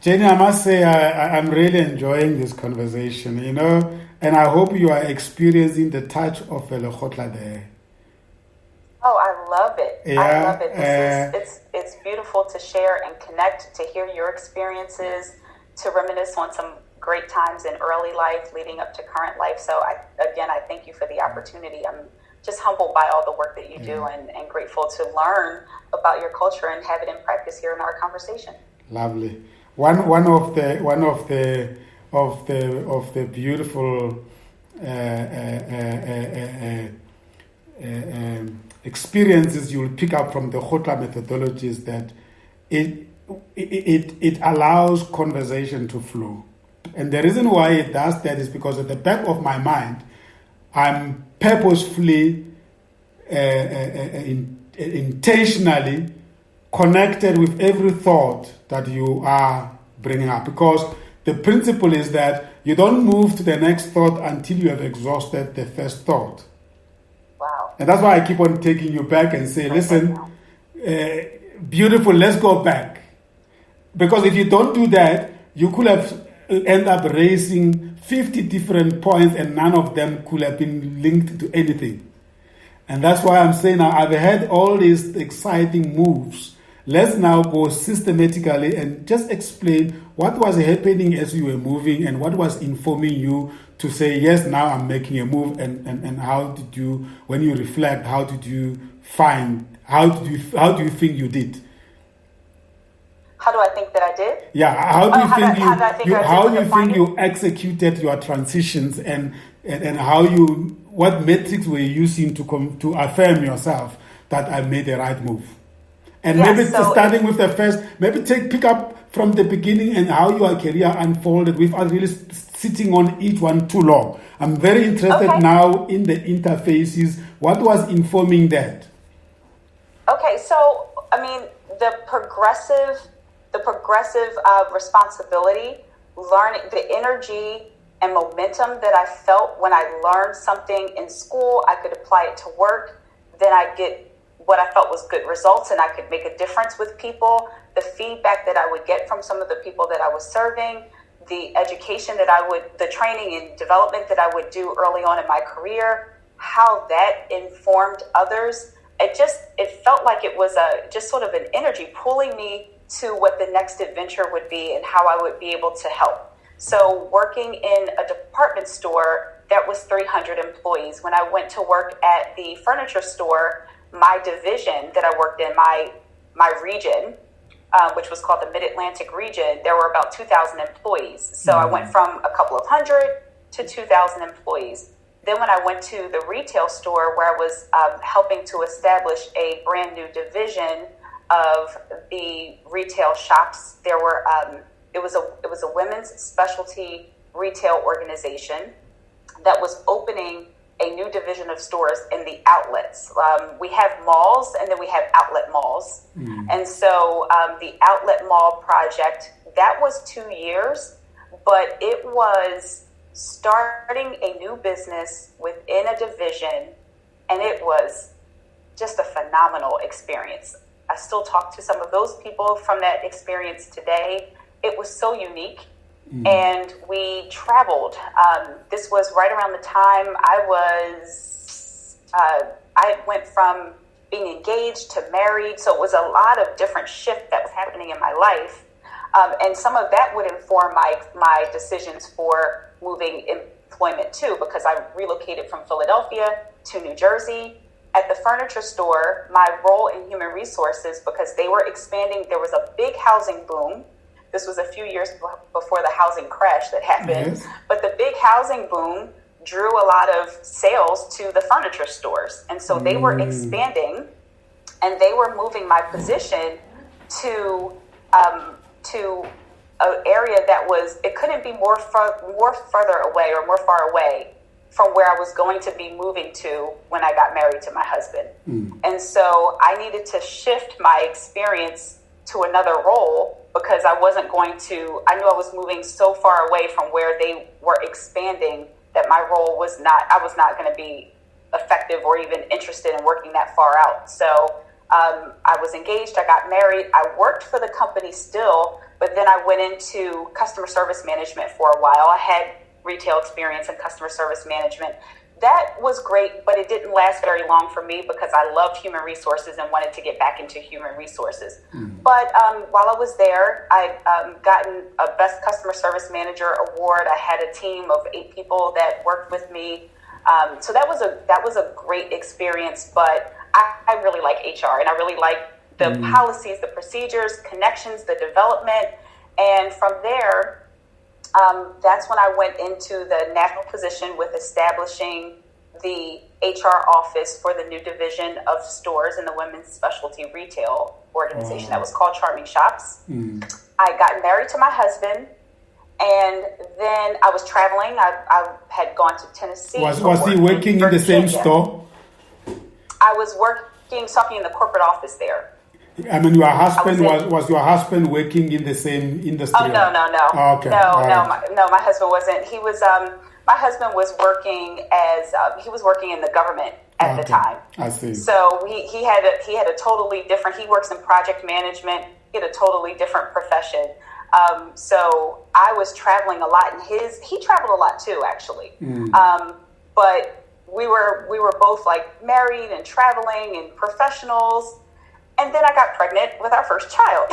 Jenny, I must say I'm really enjoying this conversation, and I hope you are experiencing the touch of a Lekgotla there. Oh, I love it. I Yeah, love it. It's beautiful to share and connect, to hear your experiences, to reminisce on some great times in early life leading up to current life. So I thank you for the opportunity. I'm just humbled by all the work that you do and grateful to learn about your culture and have it in practice here in our conversation. Lovely. One of the beautiful experiences you'll pick up from the Khotla methodology is that it allows conversation to flow. And the reason why it does that is because at the back of my mind, I'm purposefully, intentionally connected with every thought that you are bringing up. Because the principle is that you don't move to the next thought until you have exhausted the first thought. Wow. And that's why I keep on taking you back and say, listen, beautiful, let's go back. Because if you don't do that, you could have end up raising 50 different points and none of them could have been linked to anything. And that's why I'm saying now I've had all these exciting moves. Let's now go systematically and just explain what was happening as you were moving and what was informing you to say, yes, now I'm making a move, and how did you, when you reflect, how do you think you did? How do I think that I did? Yeah, how do you think you executed your transitions and what metrics were you using to affirm yourself that I made the right move? And starting with the first, pick up from the beginning and how your career unfolded without really sitting on each one too long. I'm very interested now in the interfaces. What was informing that? Okay, so I mean the progressive responsibility, learning, the energy and momentum that I felt when I learned something in school, I could apply it to work. Then I get what I felt was good results and I could make a difference with people. The feedback that I would get from some of the people that I was serving, the education the training and development that I would do early on in my career, how that informed others. It felt like it was just sort of an energy pulling me to what the next adventure would be and how I would be able to help. So working in a department store that was 300 employees, when I went to work at the furniture store, my division that I worked in, my region, which was called the Mid-Atlantic region, there were about 2,000 employees. So I went from a couple of hundred to 2,000 employees. Then when I went to the retail store where I was helping to establish a brand new division of the retail shops, there were it was a women's specialty retail organization that was opening a new division of stores in the outlets. We have malls and then we have outlet malls. And so the outlet mall project, that was 2 years, but it was starting a new business within a division, and it was just a phenomenal experience. I still talk to some of those people from that experience today. It was so unique. And we traveled. This was right around the time I went from being engaged to married. So it was a lot of different shift that was happening in my life. And some of that would inform my decisions for moving employment too, because I relocated from Philadelphia to New Jersey. At the furniture store, my role in human resources, because they were expanding, there was a big housing boom. This was a few years before the housing crash that happened. Yes. But the big housing boom drew a lot of sales to the furniture stores. And so they were expanding, and they were moving my position to an area that it couldn't be more further away or more far away from where I was going to be moving to when I got married to my husband. And so I needed to shift my experience to another role, because I knew I was moving so far away from where they were expanding that I was not going to be effective or even interested in working that far out. So I was engaged. I got married. I worked for the company still, but then I went into customer service management for a while. I had retail experience in customer service management. That was great, but it didn't last very long for me because I loved human resources and wanted to get back into human resources. But while I was there, I gotten a Best Customer Service Manager award. I had a team of 8 people that worked with me. So that was a great experience, but I really like HR, and I really like the policies, the procedures, connections, the development. And from there, that's when I went into the national position with establishing the HR office for the new division of stores in the women's specialty retail organization that was called Charming Shops. I got married to my husband, and then I was traveling. I had gone to Tennessee. Was he working in the same store? I was talking in the corporate office there. I mean, your husband was your husband working in the same industry? Oh, no. Oh, okay. No, my husband wasn't. He was. My husband was working as he was working in the government at the time. I see. So he had a totally different. He works in project management. He had a totally different profession. So I was traveling a lot, and he traveled a lot too, actually. But we were both like married and traveling and professionals. And then I got pregnant with our first child.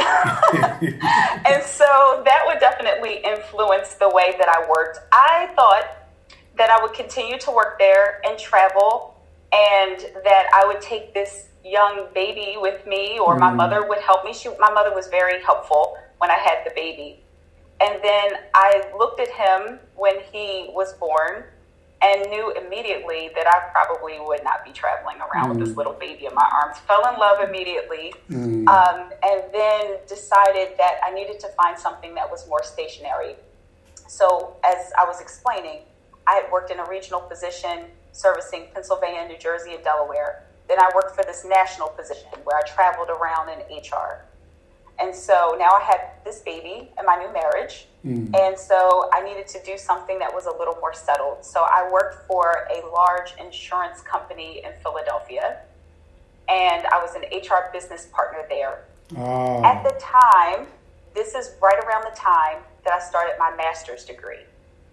And so that would definitely influence the way that I worked. I thought that I would continue to work there and travel, and that I would take this young baby with me, or my mother would help me. My mother was very helpful when I had the baby. And then I looked at him when he was born and knew immediately that I probably would not be traveling around with this little baby in my arms. Fell in love immediately, and then decided that I needed to find something that was more stationary. So as I was explaining, I had worked in a regional position servicing Pennsylvania, New Jersey, and Delaware. Then I worked for this national position where I traveled around in HR. And so now I had this baby and my new marriage. And so I needed to do something that was a little more settled. So I worked for a large insurance company in Philadelphia, and I was an HR business partner there. At the time, this is right around the time that I started my master's degree.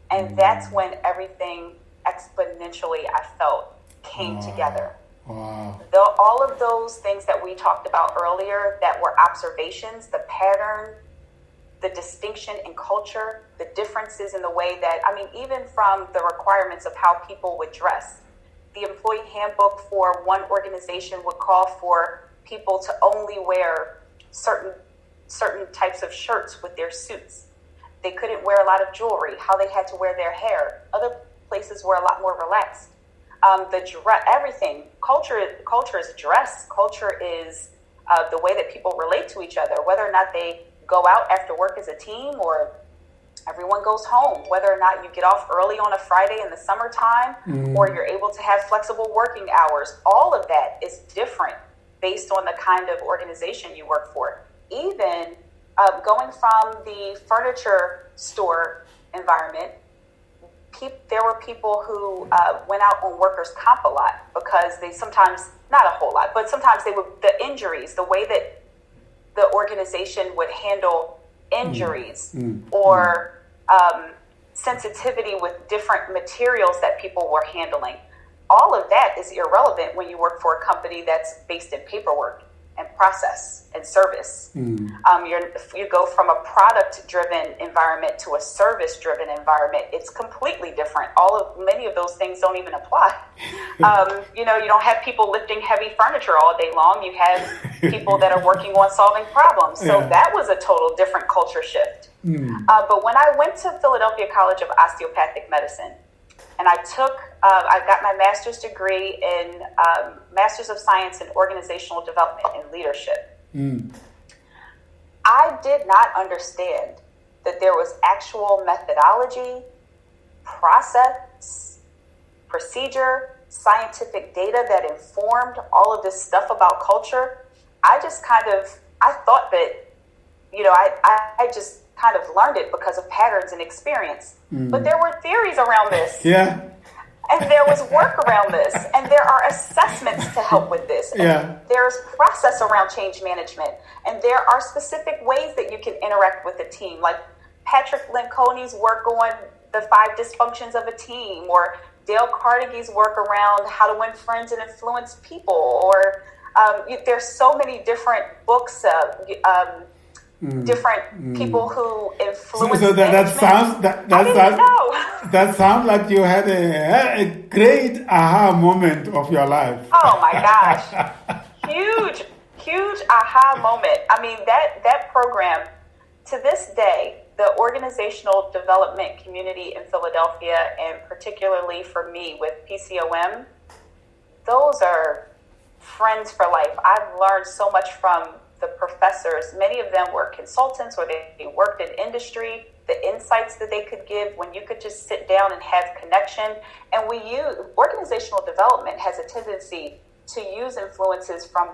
And that's when everything exponentially, I felt, came together. All of those things that we talked about earlier that were observations, the pattern, the distinction in culture, the differences in the way that, even from the requirements of how people would dress. The employee handbook for one organization would call for people to only wear certain types of shirts with their suits. They couldn't wear a lot of jewelry, how they had to wear their hair. Other places were a lot more relaxed. Everything. Culture is dress. Culture is the way that people relate to each other, whether or not they go out after work as a team or everyone goes home, whether or not you get off early on a Friday in the summertime or you're able to have flexible working hours. All of that is different based on the kind of organization you work for. Even going from the furniture store environment, there were people who went out on workers' comp a lot because they sometimes, not a whole lot, but sometimes the injuries, the way that the organization would handle injuries or sensitivity with different materials that people were handling. All of that is irrelevant when you work for a company that's based in paperwork and process and service. You go from a product-driven environment to a service-driven environment. It's completely different. Many of those things don't even apply. You don't have people lifting heavy furniture all day long. You have people that are working on solving problems. So that was a total different culture shift. But when I went to Philadelphia College of Osteopathic Medicine, and I got my master's degree in Masters of Science in Organizational Development and Leadership. I did not understand that there was actual methodology, process, procedure, scientific data that informed all of this stuff about culture. I thought that, I just kind of learned it because of patterns and experience. But there were theories around this. And there was work around this, and there are assessments to help with this. Yeah. There's process around change management, and there are specific ways that you can interact with a team, like Patrick Lencioni's work on the 5 dysfunctions of a team, or Dale Carnegie's work around how to win friends and influence people, or there's so many different books, different people who influence. So that sounds like you had a great aha moment of your life. Oh my gosh, huge aha moment. I mean, that program, to this day, the organizational development community in Philadelphia, and particularly for me with PCOM, those are friends for life. I've learned so much from the professors. Many of them were consultants, or they worked in industry. The insights that they could give when you could just sit down and have connection. And organizational development has a tendency to use influences from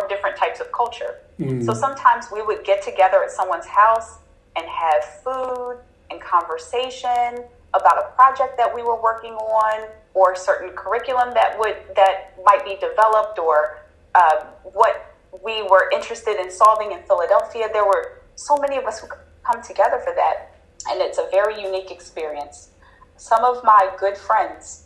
different types of culture. So sometimes we would get together at someone's house and have food and conversation about a project that we were working on, or a certain curriculum that might be developed, or what we were interested in solving in Philadelphia. There were so many of us who come together for that, and it's a very unique experience. Some of my good friends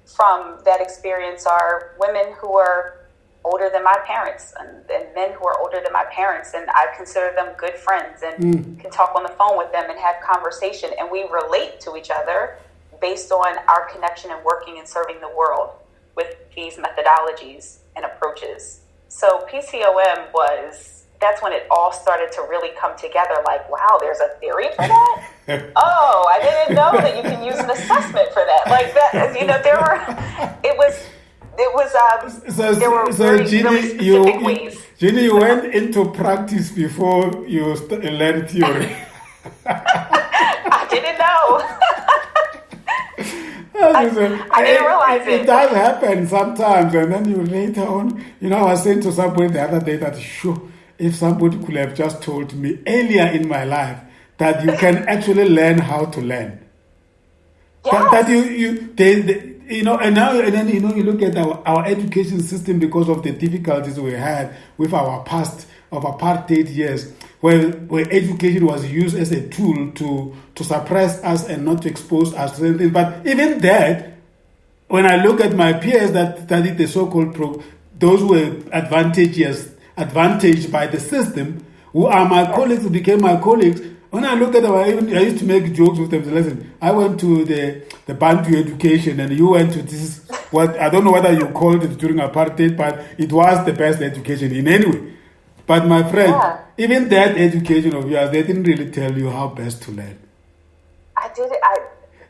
from that experience are women who are older than my parents, and men who are older than my parents, and I consider them good friends, and can talk on the phone with them and have conversation, and we relate to each other based on our connection and working and serving the world with these methodologies and approaches. So PCOM that's when it all started to really come together, like, wow, there's a theory for that? Oh, I didn't know that you can use an assessment for that. Like that, there were very specific ways. Genae, you went into practice before you learned theory. I didn't know. I didn't realize it. It does happen sometimes, and then you later on, I was saying to somebody the other day that, if somebody could have just told me earlier in my life that you can actually learn how to learn. Yes. And then you look at our education system, because of the difficulties we had with our past of apartheid years, where education was used as a tool to suppress us and not to expose us to certain things. But even that, when I look at my peers that studied the so-called those who were advantaged by the system, who are my colleagues, who became my colleagues, when I look at them, I used to make jokes with them. Listen, I went to the Bantu education, and you went to this, what I don't know whether you called it during apartheid, but it was the best education in any way. But my friend, even that education of yours, they didn't really tell you how best to learn.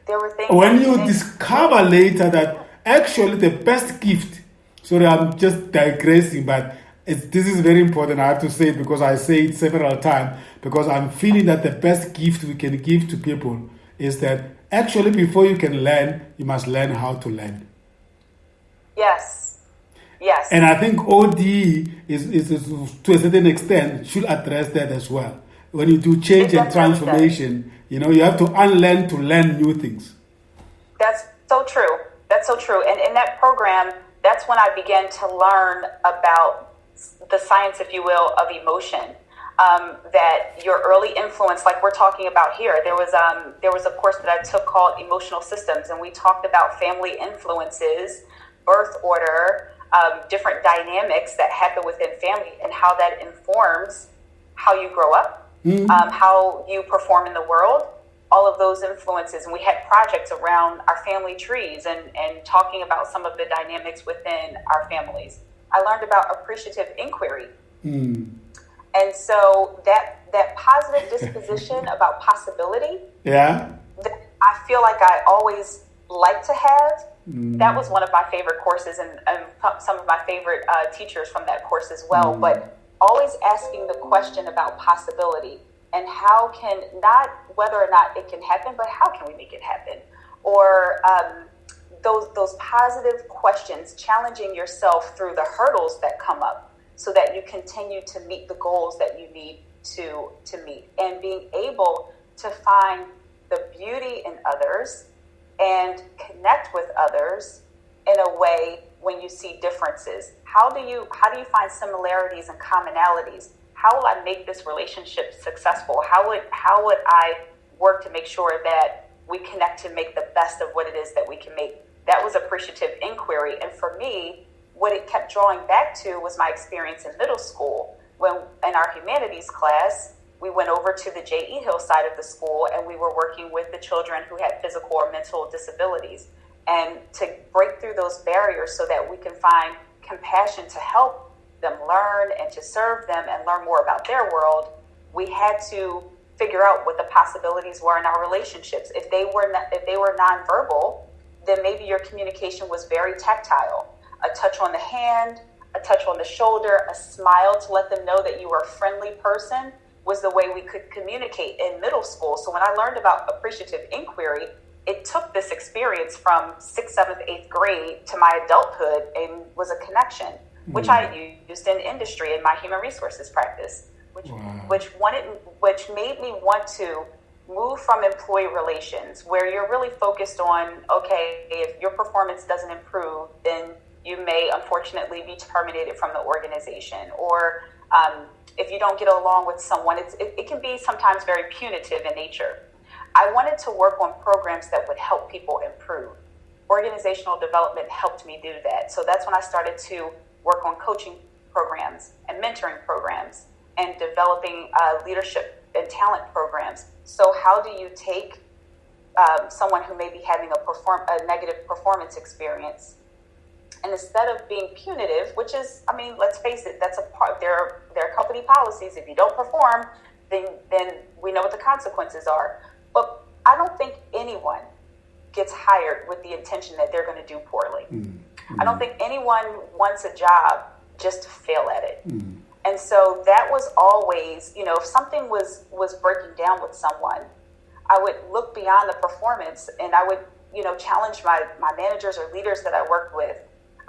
There were things. When you discover later that actually the best gift, sorry, I'm just digressing, but this is very important. I have to say it because I say it several times, because I'm feeling that the best gift we can give to people is that actually before you can learn, you must learn how to learn. Yes. And I think OD is to a certain extent should address that as well. When you do change and transformation, you have to unlearn to learn new things. That's so true. And in that program, that's when I began to learn about the science, if you will, of emotion. That your early influence, like we're talking about here, there was a course that I took called Emotional Systems, and we talked about family influences, birth order, different dynamics that happen within family, and how that informs how you grow up, how you perform in the world, all of those influences. And we had projects around our family trees and talking about some of the dynamics within our families. I learned about appreciative inquiry. And so that positive disposition about possibility, that I feel like I always like to have, that was one of my favorite courses, and some of my favorite teachers from that course as well. But always asking the question about possibility, and how can, not whether or not it can happen, but how can we make it happen? Or those positive questions, challenging yourself through the hurdles that come up, so that you continue to meet the goals that you need to meet, and being able to find the beauty in others and connect with others in a way when you see differences? How do you find similarities and commonalities? How will I make this relationship successful? How would I work to make sure that we connect to make the best of what it is that we can make? That was appreciative inquiry. And for me, what it kept drawing back to was my experience in middle school. When in our humanities class, we went over to the J.E. Hill side of the school, and we were working with the children who had physical or mental disabilities. And to break through those barriers so that we can find compassion to help them learn and to serve them and learn more about their world, we had to figure out what the possibilities were in our relationships. If they were nonverbal, then maybe your communication was very tactile. A touch on the hand, a touch on the shoulder, a smile to let them know that you were a friendly person was the way we could communicate in middle school. So when I learned about appreciative inquiry, it took this experience from 6th, 7th, 8th grade to my adulthood and was a connection, which I used in industry in my human resources practice, which made me want to move from employee relations, where you're really focused on, okay, if your performance doesn't improve, then you may unfortunately be terminated from the organization, or if you don't get along with someone, it can be sometimes very punitive in nature. I wanted to work on programs that would help people improve. Organizational development helped me do that. So that's when I started to work on coaching programs and mentoring programs and developing leadership and talent programs. So how do you take someone who may be having a negative performance experience, and instead of being punitive, which is, I mean, let's face it, that's a part, there are company policies. If you don't perform, then we know what the consequences are. But I don't think anyone gets hired with the intention that they're going to do poorly. I don't think anyone wants a job just to fail at it. And so that was always, if something was breaking down with someone, I would look beyond the performance, and I would, challenge my managers or leaders that I worked with.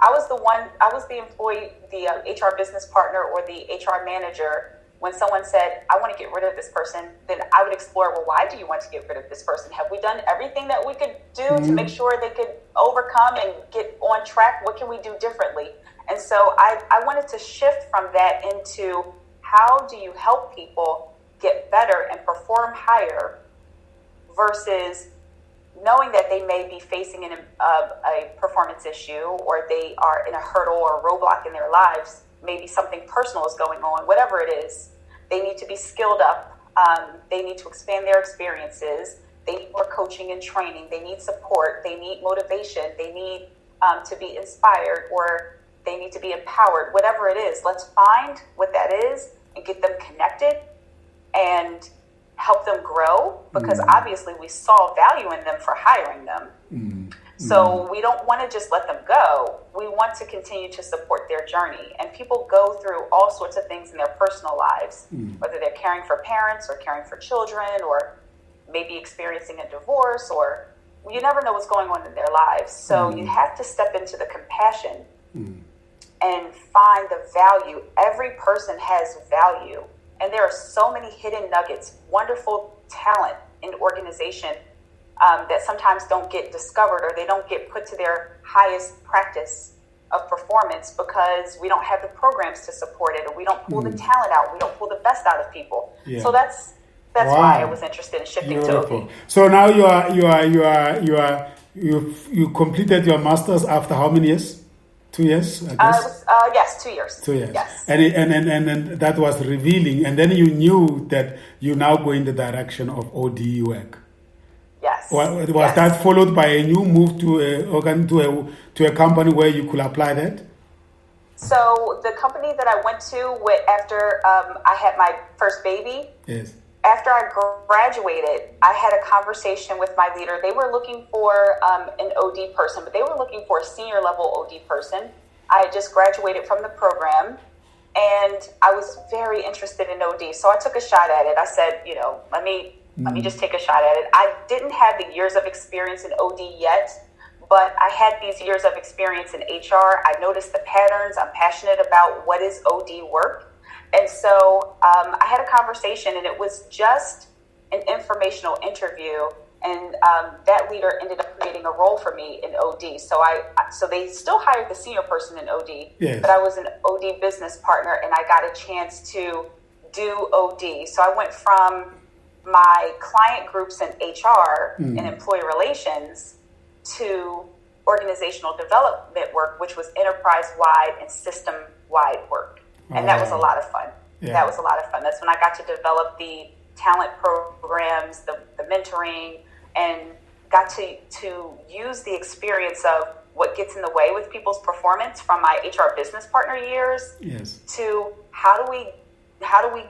I was the employee, the HR business partner or the HR manager. When someone said, I want to get rid of this person, then I would explore, well, why do you want to get rid of this person? Have we done everything that we could do to make sure they could overcome and get on track? What can we do differently? And so I wanted to shift from that into, how do you help people get better and perform higher, versus knowing that they may be facing a performance issue, or they are in a hurdle or a roadblock in their lives. Maybe something personal is going on, whatever it is. They need to be skilled up. They need to expand their experiences. They need more coaching and training. They need support. They need motivation. They need to be inspired, or they need to be empowered. Whatever it is, let's find what that is and get them connected and help them grow, because obviously we saw value in them for hiring them. So we don't want to just let them go. We want to continue to support their journey. And people go through all sorts of things in their personal lives, whether they're caring for parents or caring for children, or maybe experiencing a divorce, or you never know what's going on in their lives. So you have to step into the compassion and find the value. Every person has value. And there are so many hidden nuggets, wonderful talent in organization that sometimes don't get discovered, or they don't get put to their highest practice of performance because we don't have the programs to support it, or we don't pull the talent out. We don't pull the best out of people. Yeah. So that's why I was interested in shifting to OD. So now you completed your master's after how many years? 2 years, I guess? Yes, 2 years. 2 years. Yes. And that was revealing. And then you knew that you now go in the direction of OD work. Yes. Was that followed by a new move to a company where you could apply that? So the company that I went to after I had my first baby. Yes. After I graduated, I had a conversation with my leader. They were looking for an OD person, but they were looking for a senior level OD person. I had just graduated from the program, and I was very interested in OD. So I took a shot at it. I said, let me just take a shot at it. I didn't have the years of experience in OD yet, but I had these years of experience in HR. I noticed the patterns. I'm passionate about what is OD work. And so I had a conversation, and it was just an informational interview. And that leader ended up creating a role for me in OD. So they still hired the senior person in OD, yes. but I was an OD business partner, and I got a chance to do OD. So I went from my client groups in HR and employee relations to organizational development work, which was enterprise-wide and system-wide work. And that was a lot of fun. Yeah. That was a lot of fun. That's when I got to develop the talent programs, the mentoring, and got to use the experience of what gets in the way with people's performance from my HR business partner years yes. to how do we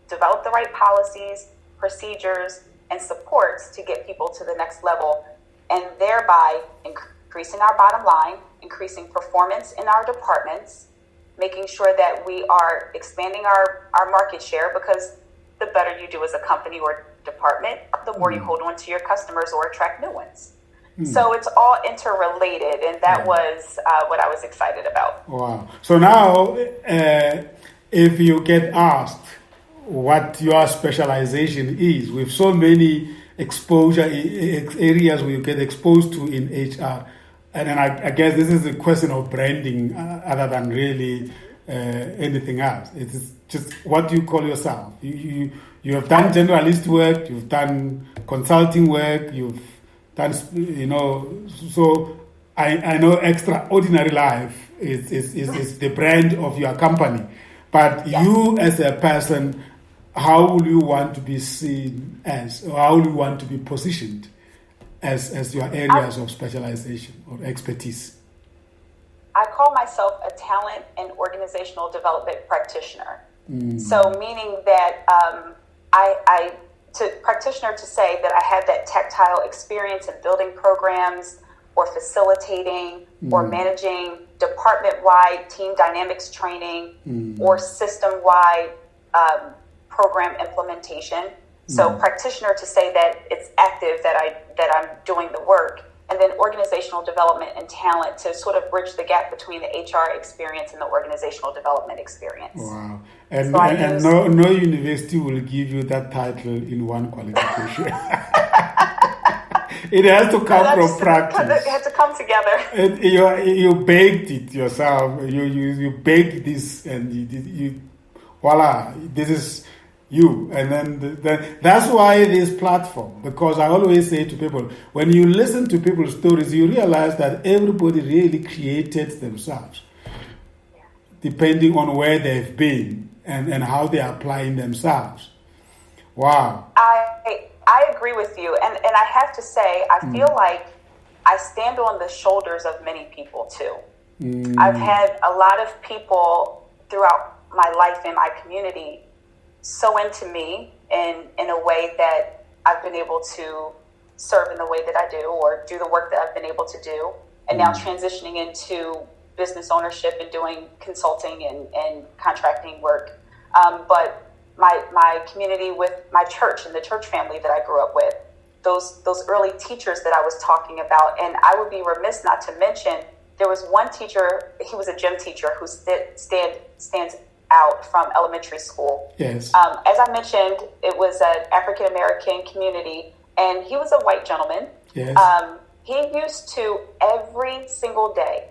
develop the right policies, procedures, and supports to get people to the next level, and thereby increasing our bottom line, increasing performance in our departments, making sure that we are expanding our market share, because the better you do as a company or department, the more you hold on to your customers or attract new ones. So it's all interrelated, and that was what I was excited about. Wow. So now, if you get asked what your specialization is, with so many exposure areas we get exposed to in HR, and then I guess this is a question of branding other than really anything else. It's just what you call yourself. You have done generalist work, you've done consulting work, you've done, so I know Extraordinary Life is the brand of your company. But you as a person, how will you want to be seen as, or how will you want to be positioned as your areas of specialization or expertise? I call myself a talent and organizational development practitioner. So meaning that practitioner to say that I have that tactile experience in building programs or facilitating or managing department-wide team dynamics training or system-wide program implementation. So practitioner to say that it's active, that I'm doing the work, and then organizational development and talent to sort of bridge the gap between the HR experience and the organizational development experience. Wow. And no university will give you that title in one qualification. It has to come from practice. It has to come together. You baked it yourself. You baked this, and you voila, this is you. And then that's why this platform, because I always say to people, when you listen to people's stories, you realize that everybody really created themselves, depending on where they've been and how they're applying themselves. Wow. I agree with you. And I have to say, I feel like I stand on the shoulders of many people too. I've had a lot of people throughout my life in my community so into me in a way that I've been able to serve in the way that I do, or do the work that I've been able to do, and now transitioning into business ownership and doing consulting and contracting work. But my community with my church and the church family that I grew up with, those early teachers that I was talking about, and I would be remiss not to mention, there was one teacher, he was a gym teacher who stands out from elementary school. Yes. As I mentioned, it was an African-American community, and he was a white gentleman. Yes. He used to, every single day,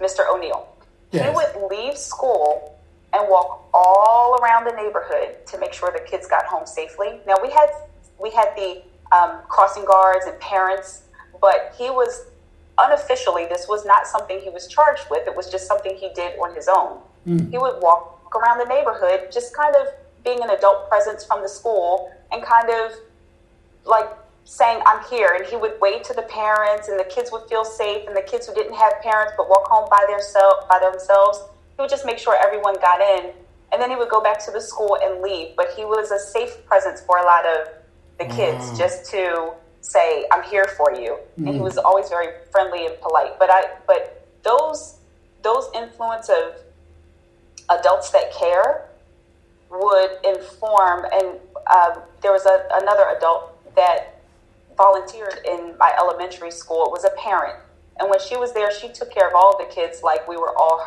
Mr. O'Neill, he would leave school and walk all around the neighborhood to make sure the kids got home safely. Now, we had the crossing guards and parents, but he was unofficially, this was not something he was charged with. It was just something he did on his own. He would walk around the neighborhood, just kind of being an adult presence from the school and kind of like saying, I'm here. And he would wave to the parents, and the kids would feel safe, and the kids who didn't have parents but walk home by themselves, he would just make sure everyone got in, and then he would go back to the school and leave. But he was a safe presence for a lot of the kids, just to say, I'm here for you. And he was always very friendly and polite. But those influence of adults that care would inform, and there was another adult that volunteered in my elementary school. It was a parent, and when she was there, she took care of all the kids like we were all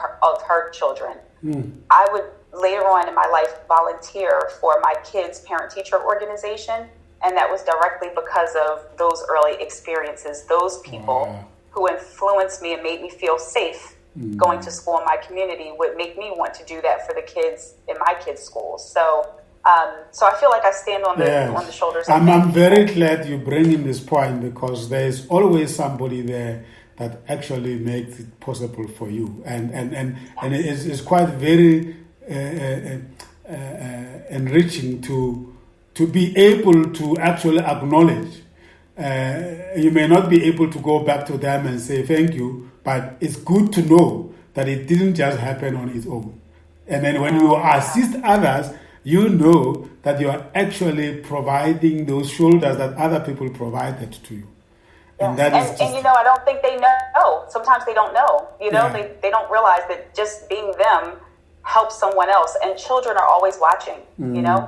her children. I would later on in my life volunteer for my kids' parent-teacher organization, And that was directly because of those early experiences, those people who influenced me and made me feel safe going to school in my community would make me want to do that for the kids in my kids' schools. So I feel like I stand on the shoulders of I'm very glad you bring in this point, because there's always somebody there that actually makes it possible for you. And it's quite very enriching to be able to actually acknowledge. You may not be able to go back to them and say thank you, but it's good to know that it didn't just happen on its own. And then when you assist others, you know that you are actually providing those shoulders that other people provided to you. Yes. And that is and I don't think they know. Sometimes they don't know. They don't realize that just being them helps someone else. And children are always watching.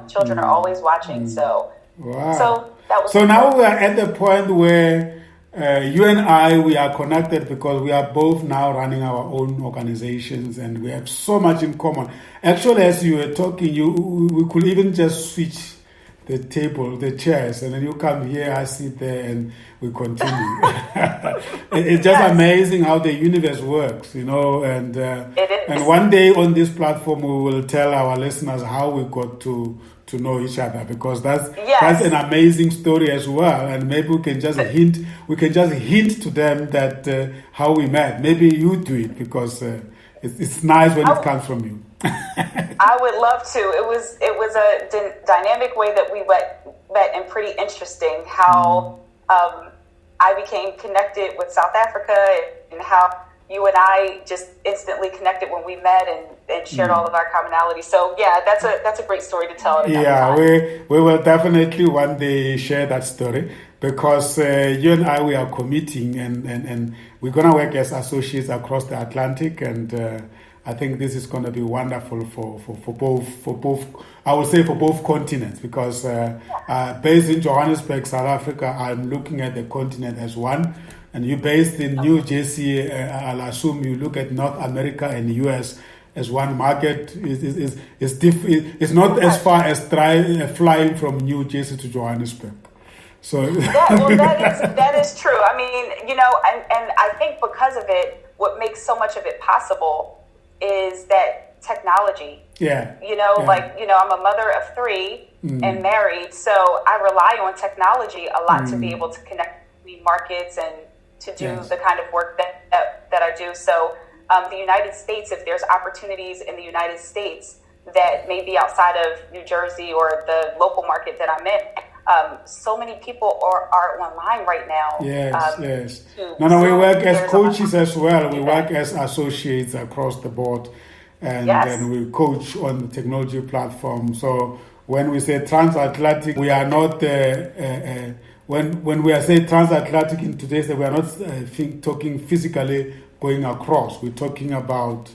Children are always watching. So that was. So now we are at the point where you and I, we are connected because we are both now running our own organizations, and we have so much in common. Actually, as you were talking, we could even just switch the chairs, and then you come here, I sit there, and we continue. It's just amazing how the universe works, and it is. And one day on this platform, we will tell our listeners how we got to know each other, because that's an amazing story as well. And maybe we can just hint to them that how we met. Maybe you do it, because it's nice when it comes from you. I would love to. It was a dynamic way that we met, and pretty interesting how I became connected with South Africa, and how you and I just instantly connected when we met and shared all of our commonalities. So that's a great story to tell. We will definitely one day share that story, because you and I, we are committing, and we're gonna work as associates across the Atlantic, and I think this is going to be wonderful for both. I would say for both continents, because based in Johannesburg, South Africa, I'm looking at the continent as one. And you based in New Jersey, I'll assume you look at North America and US as one market. It's not as far as flying from New Jersey to Johannesburg. So that is true. I mean, and I think because of it, what makes so much of it possible is that technology. I'm a mother of 3 and married, so I rely on technology a lot to be able to connect between markets and to do the kind of work that I do. So the United States, if there's opportunities in the United States that may be outside of New Jersey or the local market that I'm in, so many people are online right now. Yes. No, we work as coaches as well. We work as associates across the board, and then we coach on the technology platform. So when we say transatlantic, we are not. When we are saying transatlantic in today's day, we are not talking physically going across. We're talking about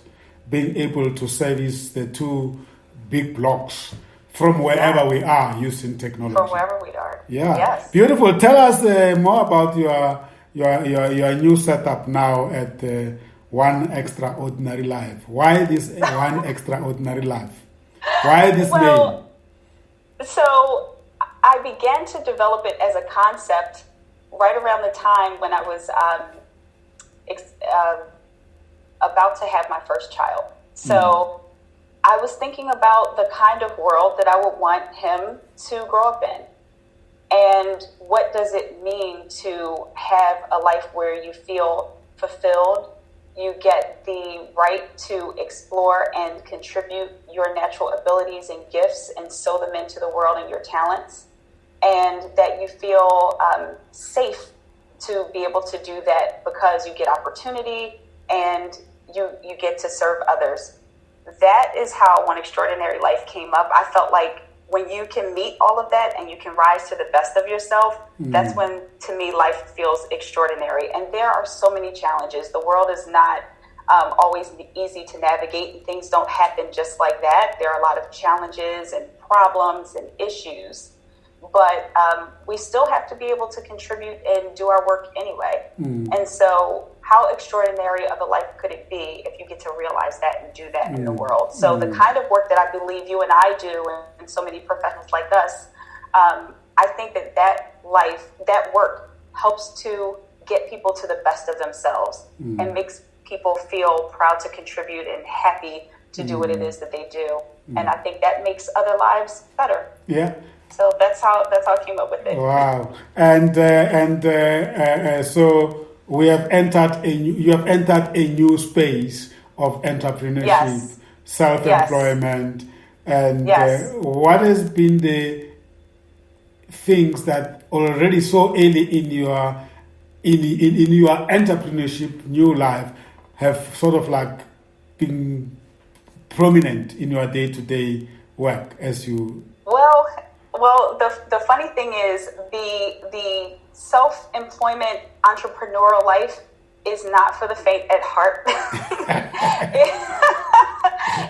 being able to service the two big blocks from wherever we are using technology. From wherever we are. Yeah. Yes. Beautiful. Tell us more about your new setup now at One Extraordinary Life. Why this One Extraordinary Life? Why this name? So I began to develop it as a concept right around the time when I was about to have my first child. So I was thinking about the kind of world that I would want him to grow up in. And what does it mean to have a life where you feel fulfilled? You get the right to explore and contribute your natural abilities and gifts and sow them into the world and your talents. And that you feel safe to be able to do that because you get opportunity and you get to serve others. That is how One Extraordinary Life came up. I felt like when you can meet all of that and you can rise to the best of yourself, that's when, to me, life feels extraordinary. And there are so many challenges. The world is not always easy to navigate, and things don't happen just like that. There are a lot of challenges and problems and issues. But we still have to be able to contribute and do our work anyway. And so how extraordinary of a life could it be if you get to realize that and do that in the world? So the kind of work that I believe you and I do, and so many professionals like us, I think that work helps to get people to the best of themselves and makes people feel proud to contribute and happy to do what it is that they do. And I think that makes other lives better. Yeah. So that's how I came up with it. Wow. And so you have entered a new space of entrepreneurship, Yes. self-employment, and Yes. what has been the things that already so early in your entrepreneurship new life have sort of like been prominent in your day-to-day work as you... Well, the funny thing is the self-employment entrepreneurial life is not for the faint at heart.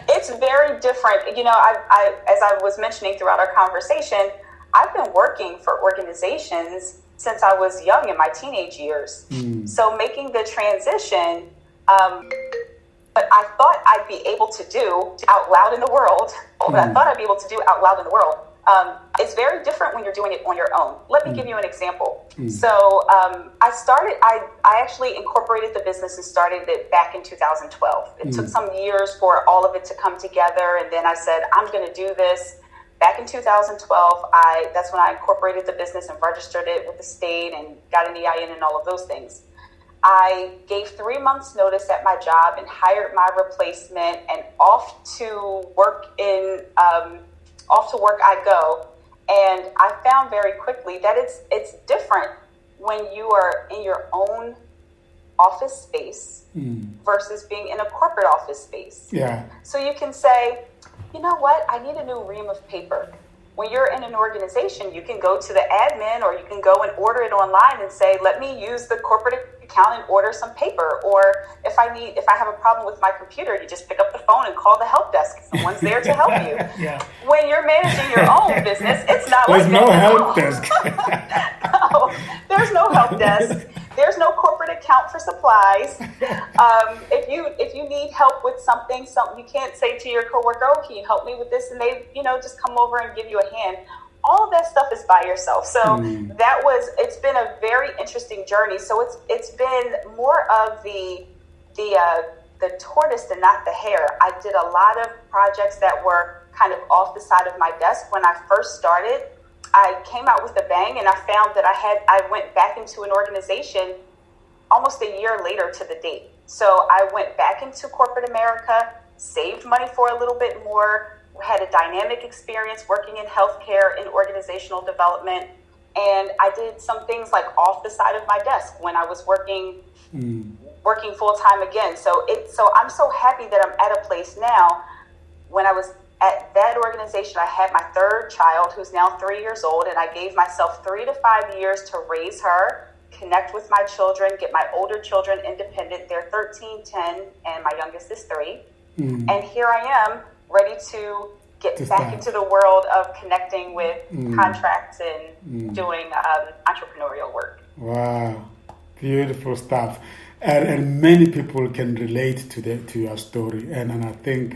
It's very different. You know, I as I was mentioning throughout our conversation, I've been working for organizations since I was young in my teenage years. So making the transition, but I thought I'd be able to do out loud in the world. It's very different when you're doing it on your own. Let me give you an example. So I actually incorporated the business and started it back in 2012. It took some years for all of it to come together, and then I said, I'm going to do this. Back in 2012, that's when I incorporated the business and registered it with the state and got an EIN and all of those things. I gave 3 months notice at my job and hired my replacement, and off to work I go. And I found very quickly that it's different when you are in your own office space versus being in a corporate office space. Yeah. So you can say, you know what, I need a new ream of paper. When you're in an organization, you can go to the admin or you can go and order it online and say, let me use the corporate account and order some paper. Or if I have a problem with my computer, you just pick up the phone and call the help desk. Someone's there to help you. Yeah. When you're managing your own business, it's not There's like no that. help desk. No, there's no help desk. There's no corporate account for supplies. If you need help with something you can't say to your coworker, "Oh, can you help me with this?" And they, just come over and give you a hand. All of that stuff is by yourself. So it's been a very interesting journey. So it's been more of the tortoise and not the hare. I did a lot of projects that were kind of off the side of my desk when I first started. I came out with a bang, and I found that I went back into an organization almost a year later to the date. So I went back into corporate America, saved money for a little bit more, had a dynamic experience working in healthcare and organizational development. And I did some things like off the side of my desk when I was working full time again. So I'm so happy that I'm at a place now. When I was at that organization, I had my third child, who's now 3 years old, and I gave myself 3 to 5 years to raise her, connect with my children, get my older children independent. They're 13, 10, and my youngest is 3. And here I am, ready to get back into the world of connecting with contracts and doing entrepreneurial work. Wow, beautiful stuff. And many people can relate to your story. And I think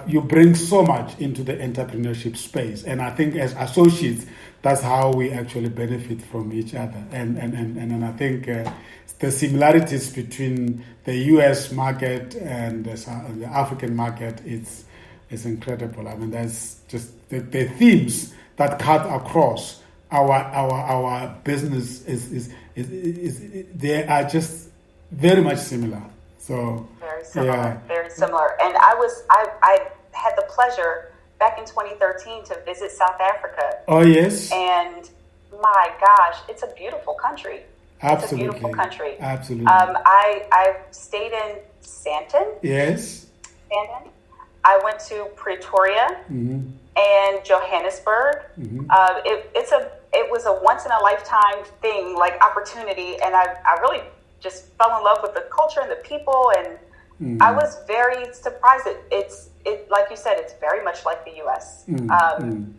you bring so much into the entrepreneurship space. And I think as associates, that's how we actually benefit from each other. And I think the similarities between the U.S. market and the African market is incredible. I mean, that's just the themes that cut across our business is they are just very much similar. So very similar. And I had the pleasure back in 2013 to visit South Africa. Oh yes. And my gosh, it's a beautiful country. Absolutely. It's a beautiful country. Absolutely. I stayed in Sandton. Yes. Sandton. I went to Pretoria and Johannesburg. It was a once in a lifetime thing, like opportunity, and I really just fell in love with the culture and the people, and I was very surprised. It like you said, it's very much like the U.S.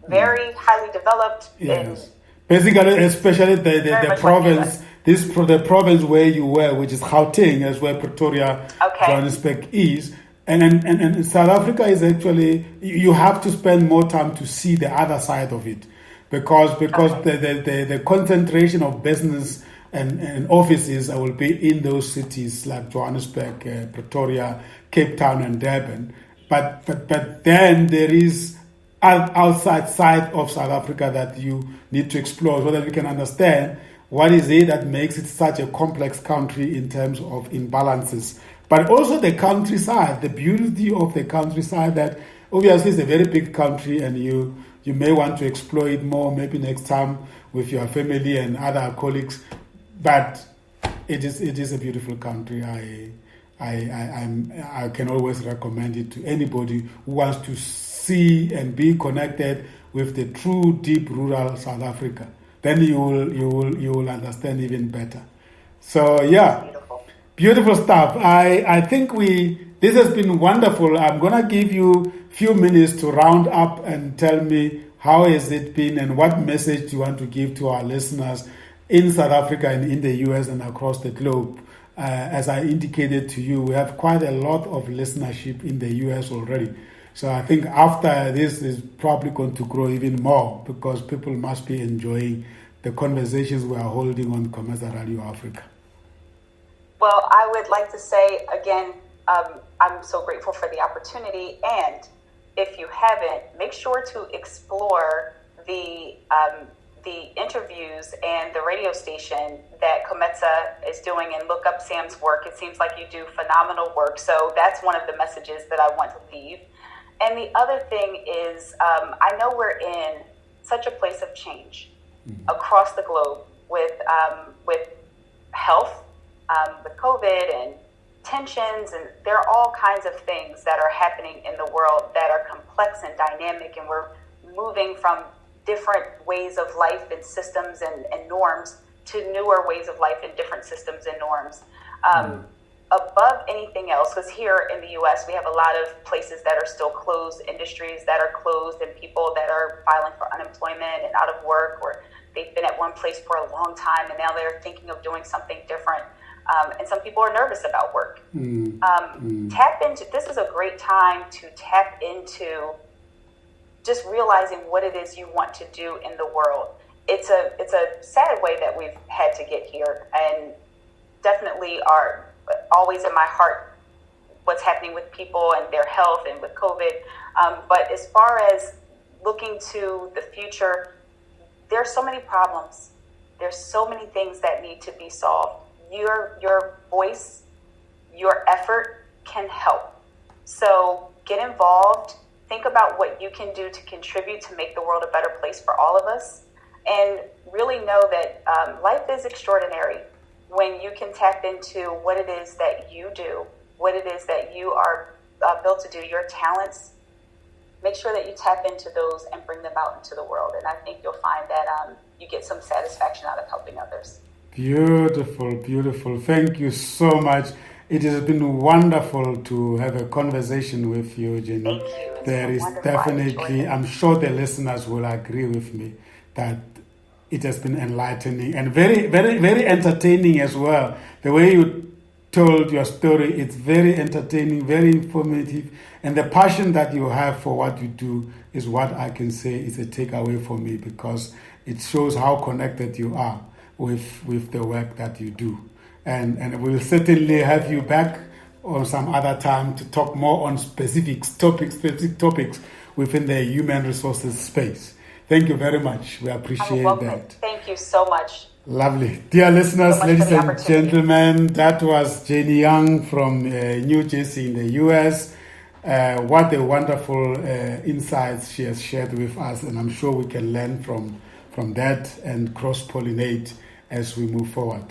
Very highly developed. Yes. Basically, especially the province. The province where you were, which is Gauteng, is where Pretoria, Johannesburg is. And South Africa is actually, you have to spend more time to see the other side of it. because the concentration of business and offices will be in those cities like Johannesburg, Pretoria, Cape Town, and Durban. But then there is outside side of South Africa that you need to explore so that we can understand what is it that makes it such a complex country in terms of imbalances. But also the countryside, the beauty of the countryside, that obviously is a very big country, and you may want to explore it more maybe next time with your family and other colleagues. But it is a beautiful country. I can always recommend it to anybody who wants to see and be connected with the true deep rural South Africa. Then you will understand even better. So yeah, beautiful stuff. I think this has been wonderful. I'm gonna give you a few minutes to round up and tell me how has it been and what message you want to give to our listeners in South Africa and in the US and across the globe. As I indicated to you, we have quite a lot of listenership in the US already. So I think after this is probably going to grow even more because people must be enjoying the conversations we are holding on Comeza Radio Africa. Well, I would like to say again, I'm so grateful for the opportunity. And if you haven't, make sure to explore the interviews and the radio station that Comeza is doing and look up Sam's work. It seems like you do phenomenal work. So that's one of the messages that I want to leave. And the other thing is, I know we're in such a place of change across the globe with health, with COVID and tensions, and there are all kinds of things that are happening in the world that are complex and dynamic, and we're moving from different ways of life and systems and norms to newer ways of life and different systems and norms. Above anything else, because here in the U.S. we have a lot of places that are still closed, industries that are closed, and people that are filing for unemployment and out of work, or they've been at one place for a long time and now they're thinking of doing something different. And some people are nervous about work. Tap into, this is a great time to tap into just realizing what it is you want to do in the world. It's a sad way that we've had to get here, and definitely are always in my heart what's happening with people and their health and with COVID. But as far as looking to the future, there are so many problems. There's so many things that need to be solved. Your voice, your effort can help. So get involved. Think about what you can do to contribute to make the world a better place for all of us. And really know that life is extraordinary when you can tap into what it is that you do, what it is that you are built to do, your talents. Make sure that you tap into those and bring them out into the world. And I think you'll find that you get some satisfaction out of helping others. Beautiful, beautiful. Thank you so much. It has been wonderful to have a conversation with you, Genae. Thank you. There is definitely, I'm sure the listeners will agree with me that it has been enlightening and very, very, very entertaining as well. The way you told your story, it's very entertaining, very informative, and the passion that you have for what you do is what I can say is a takeaway for me, because it shows how connected you are with the work that you do. And we'll certainly have you back on some other time to talk more on specific topics within the human resources space. Thank you very much. We appreciate that. Thank you so much. Lovely. Dear listeners, ladies and gentlemen, that was Genae Young from New Jersey in the US. What a wonderful insights she has shared with us, and I'm sure we can learn from that and cross-pollinate as we move forward.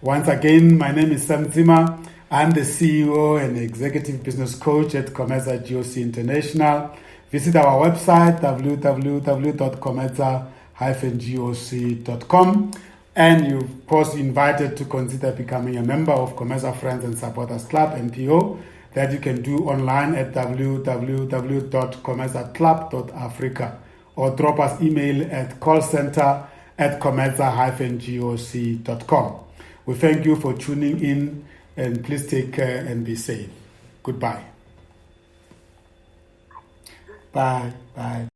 Once again, my name is Sam Zimmer. I'm the CEO and Executive Business Coach at Comeza GOC International. Visit our website, www.comeza-goc.com. And you're of course invited to consider becoming a member of Comeza Friends and Supporters Club, NPO, that you can do online at www.comezaclub.africa, or drop us email at callcenter@comeza-goc.com. We thank you for tuning in, and please take care and be safe. Goodbye. Bye. Bye.